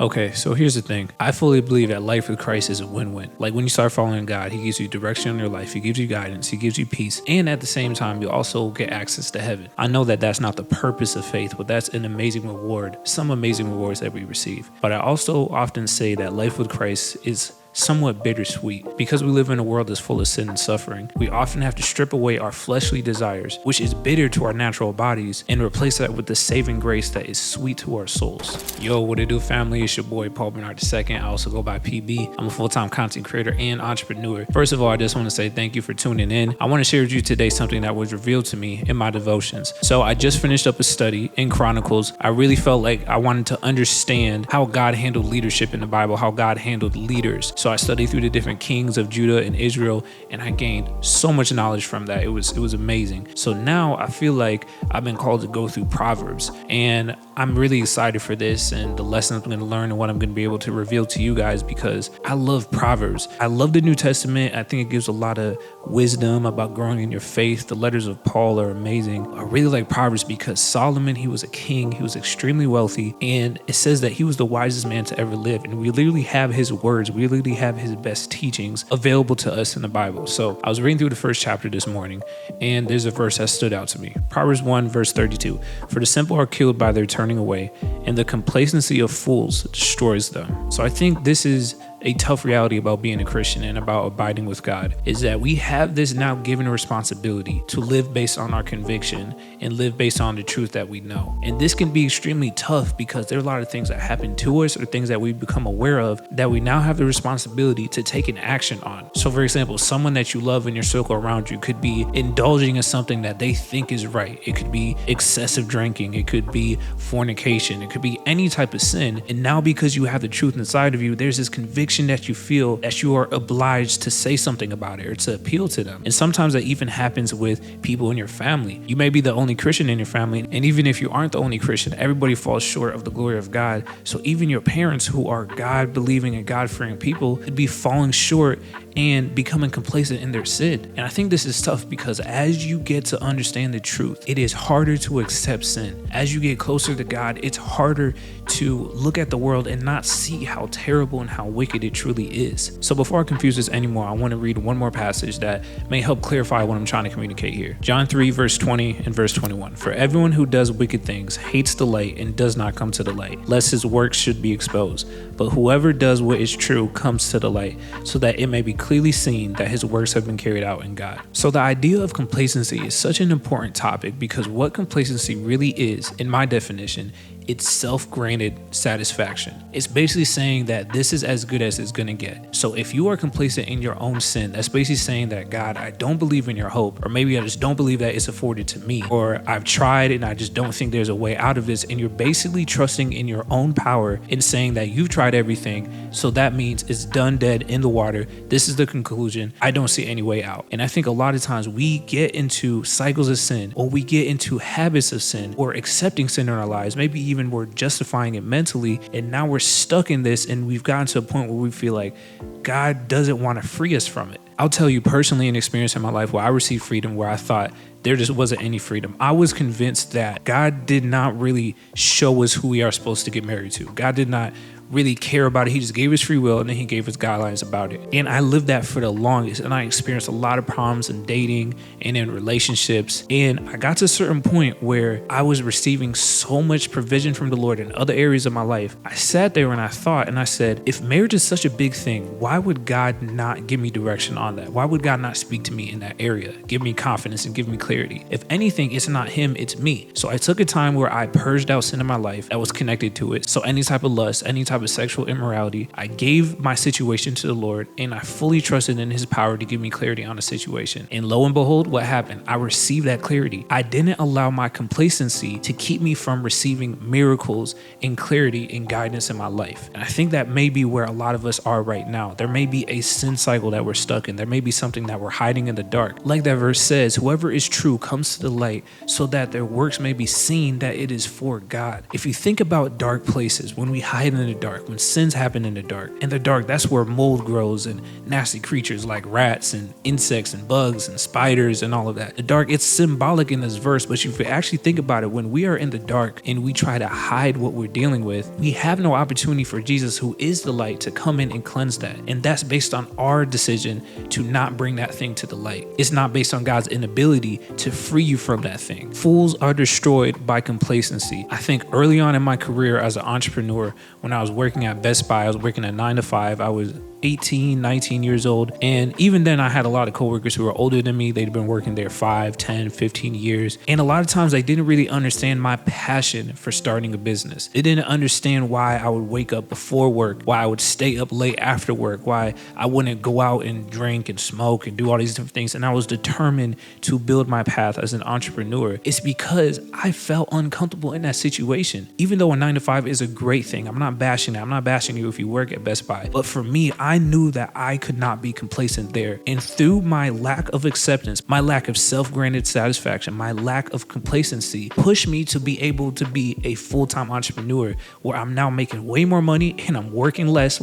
Okay, so here's the thing. I fully believe that life with Christ is a win-win. Like when you start following God, He gives you direction in your life. He gives you guidance. He gives you peace. And at the same time, you also get access to heaven. I know that that's not the purpose of faith, but that's an amazing reward, some amazing rewards that we receive. But I also often say that life with Christ is somewhat bittersweet. Because we live in a world that's full of sin and suffering, we often have to strip away our fleshly desires, which is bitter to our natural bodies, and replace that with the saving grace that is sweet to our souls. Yo, what it do, family? It's your boy Paul Bernard II. I also go by PB. I'm a full-time content creator and entrepreneur. First of all, I just want to say thank you for tuning in. I want to share with you today something that was revealed to me in my devotions. So I just finished up a study in Chronicles. I really felt like I wanted to understand how God handled leadership in the Bible, how God handled leaders. So I studied through the different kings of Judah and Israel, and I gained so much knowledge from that. It was amazing. So now I feel like I've been called to go through Proverbs, and I'm really excited for this and the lessons I'm going to learn and what I'm going to be able to reveal to you guys, because I love Proverbs. I love the New Testament. I think it gives a lot of wisdom about growing in your faith. The letters of Paul are amazing. I really like Proverbs because Solomon, he was a king. He was extremely wealthy, and it says that he was the wisest man to ever live. And we literally have his words. We literally have his best teachings available to us in the Bible. So I was reading through the first chapter this morning, and there's a verse that stood out to me. Proverbs 1 verse 32. For the simple are killed by their turning away, and the complacency of fools destroys them. So I think this is a tough reality about being a Christian and about abiding with God, is that we have this now given responsibility to live based on our conviction and live based on the truth that we know. And this can be extremely tough because there are a lot of things that happen to us or things that we become aware of that we now have the responsibility to take an action on. So for example, someone that you love in your circle around you could be indulging in something that they think is right. It could be excessive drinking. It could be fornication. It could be any type of sin. And now because you have the truth inside of you, there's this conviction that you feel that you are obliged to say something about it or to appeal to them. And sometimes that even happens with people in your family. You may be the only Christian in your family, and even if you aren't the only Christian, everybody falls short of the glory of God. So even your parents, who are God-believing and God-fearing people, could be falling short and becoming complacent in their sin. And I think this is tough because as you get to understand the truth, it is harder to accept sin. As you get closer to God, it's harder to look at the world and not see how terrible and how wicked it truly is. So before I confuse this anymore, I want to read one more passage that may help clarify what I'm trying to communicate here. John 3 verse 20 and verse 21. For everyone who does wicked things hates the light and does not come to the light, lest his works should be exposed. But whoever does what is true comes to the light, so that it may be clearly seen that his works have been carried out in God. So the idea of complacency is such an important topic because what complacency really is, in my definition, it's self-granted satisfaction. It's basically saying that this is as good as it's gonna get. So if you are complacent in your own sin, that's basically saying that, God, I don't believe in your hope, or maybe I just don't believe that it's afforded to me, or I've tried and I just don't think there's a way out of this. And you're basically trusting in your own power and saying that you've tried everything, so that means it's done, dead, in the water. This is the conclusion. I don't see any way out. And I think a lot of times we get into cycles of sin, or we get into habits of sin, or accepting sin in our lives, maybe even we're justifying it mentally, and now we're stuck in this, and we've gotten to a point where we feel like God doesn't want to free us from it. I'll tell you personally an experience in my life where I received freedom where I thought there just wasn't any freedom. I was convinced that God did not really show us who we are supposed to get married to. God did not really care about it. He just gave us free will, and then he gave us guidelines about it. And I lived that for the longest, and I experienced a lot of problems in dating and in relationships. And I got to a certain point where I was receiving so much provision from the Lord in other areas of my life. I sat there and I thought, and I said, if marriage is such a big thing, why would God not give me direction on that? Why would God not speak to me in that area, give me confidence and give me clarity? If anything, it's not him, it's me. So I took a time where I purged out sin in my life that was connected to it. So any type of lust, any type of sexual immorality, I gave my situation to the Lord, and I fully trusted in his power to give me clarity on the situation. And lo and behold, what happened? I received that clarity. I didn't allow my complacency to keep me from receiving miracles and clarity and guidance in my life. And I think that may be where a lot of us are right now. There may be a sin cycle that we're stuck broken. There may be something that we're hiding in the dark. Like that verse says, whoever is true comes to the light so that their works may be seen that it is for God. If you think about dark places, when we hide in the dark, when sins happen in the dark, that's where mold grows and nasty creatures like rats and insects and bugs and spiders and all of that. The dark, it's symbolic in this verse, but if you actually think about it, when we are in the dark and we try to hide what we're dealing with, we have no opportunity for Jesus, who is the light, to come in and cleanse that. And that's based on our decision to not bring that thing to the light. It's not based on God's inability to free you from that thing. Fools are destroyed by complacency. I think early on in my career as an entrepreneur, when I was working at Best Buy, I was working at 9 to 5. I was 18, 19 years old. And even then I had a lot of coworkers who were older than me. They'd been working there 5, 10, 15 years. And a lot of times they didn't really understand my passion for starting a business. They didn't understand why I would wake up before work, why I would stay up late after work, why I wouldn't go out and drink and smoke and do all these different things. And I was determined to build my path as an entrepreneur. It's because I felt uncomfortable in that situation. Even though a 9 to 5 is a great thing, I'm not bashing that. I'm not bashing you if you work at Best Buy. But for me, I knew that I could not be complacent there. And through my lack of acceptance, my lack of self-granted satisfaction, my lack of complacency pushed me to be able to be a full-time entrepreneur where I'm now making way more money and I'm working less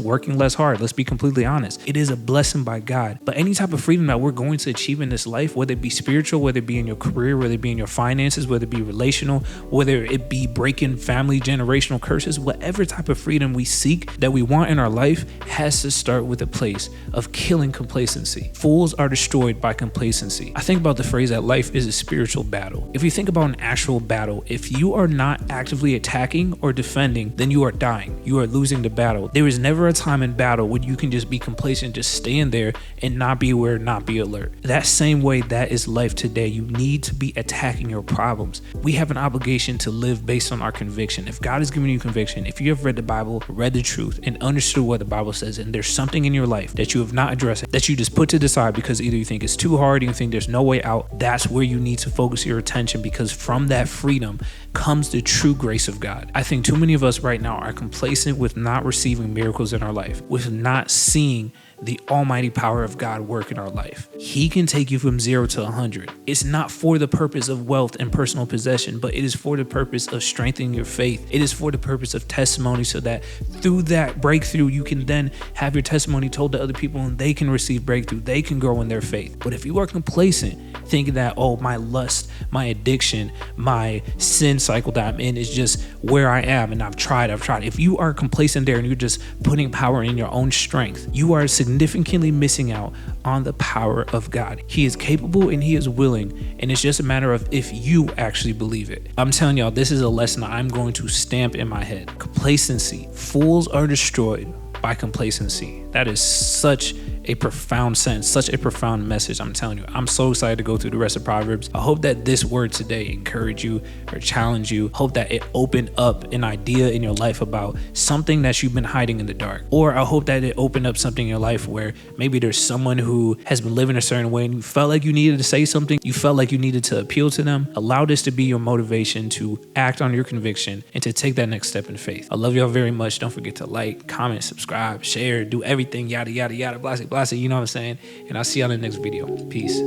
hard. Let's be completely honest. It is a blessing by God. But any type of freedom that we're going to achieve in this life, whether it be spiritual, whether it be in your career, whether it be in your finances, whether it be relational, whether it be breaking family generational curses, whatever type of freedom we seek that we want in our life has to start with a place of killing complacency. Fools are destroyed by complacency. I think about the phrase that life is a spiritual battle. If you think about an actual battle, if you are not actively attacking or defending, then you are dying. You are losing the battle. There is never a time in battle when you can just be complacent, just stand there and not be aware, not be alert. That same way, that is life today. You need to be attacking your problems. We have an obligation to live based on our conviction. If God has given you conviction, if you have read the Bible, read the truth, and understood what the Bible says, and there's something in your life that you have not addressed, that you just put to the side because either you think it's too hard, or you think there's no way out, that's where you need to focus your attention, because from that freedom comes the true grace of God. I think too many of us right now are complacent with not receiving miracles in our life, with not seeing the almighty power of God work in our life. He can take you from 0 to 100. It's not for the purpose of wealth and personal possession, but it is for the purpose of strengthening your faith. It is for the purpose of testimony, so that through that breakthrough, you can then have your testimony told to other people and they can receive breakthrough. They can grow in their faith. But if you are complacent, thinking that, oh, my lust, my addiction, my sin cycle that I'm in is just where I am and I've tried. If you are complacent there and you're just putting power in your own strength, you are significantly missing out on the power of God. He is capable and he is willing, and it's just a matter of if you actually believe it. I'm telling y'all, this is a lesson I'm going to stamp in my head. Complacency. Fools are destroyed by complacency. That is such a profound sentence, such a profound message. I'm telling you, I'm so excited to go through the rest of Proverbs. I hope that this word today encourage you or challenge you. Hope that it opened up an idea in your life about something that you've been hiding in the dark. Or I hope that it opened up something in your life where maybe there's someone who has been living a certain way and you felt like you needed to say something. You felt like you needed to appeal to them. Allow this to be your motivation to act on your conviction and to take that next step in faith. I love y'all very much. Don't forget to like, comment, subscribe, share, do everything, yada, yada, yada, blah, blah, you know what I'm saying? And I'll see y'all in the next video. Peace.